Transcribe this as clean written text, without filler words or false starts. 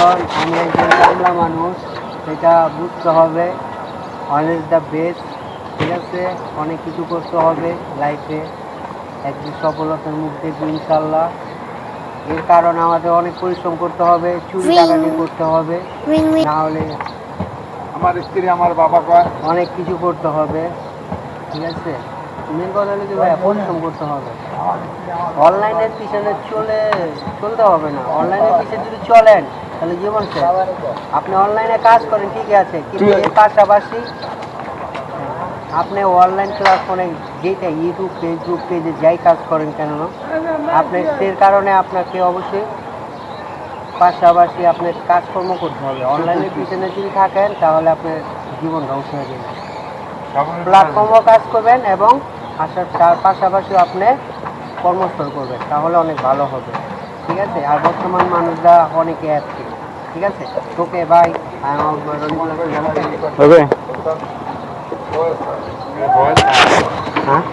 বন্ধুগণ, আমি একজন বাংলা মানুষ, সেটা বুঝতে হবে। অনেক দ্য বেস্ট, ঠিক আছে। অনেক কিছু করতে হবে লাইফে, একদিন সফলতার মুখ দেখবো ইনশাল্লাহ। এর কারণ আমাদের অনেক পরিশ্রম করতে হবে, চুরি ডাকাতি করতে হবে, না হলে আমার স্ত্রী আমার বাবা কয় অনেক কিছু করতে হবে, ঠিক আছে। মেন কথা হলো কি ভাই, পরিশ্রম করতে হবে। অনলাইনের পিছনে চলতে হবে না। অনলাইনের পিছনে যদি চলেন তাহলে জীবন শেষ। আপনি অনলাইনে কাজ করেন ঠিকই আছে, কিন্তু এর পাশাপাশি আপনি অনলাইন ক্লাস মানে যেটা ইউটিউব ফেসবুক পেজে যাই কাজ করেন কেন, আপনি সেই কারণে আপনাকে অবশ্যই পাশাপাশি আপনার কাজকর্ম করতে হবে। অনলাইনের পিছনে যদি থাকেন তাহলে আপনার জীবন ধ্বংস হয়ে যাবে। প্ল্যাটফর্মও কাজ করবেন এবং তার পাশাপাশি আপনি কর্মস্থল করবেন, তাহলে অনেক ভালো হবে, ঠিক আছে। আর বর্তমান মানুষরা অনেকে অ্যাক্টিভ, ঠিক আছে। Okay bye. ওকে হ্যাঁ।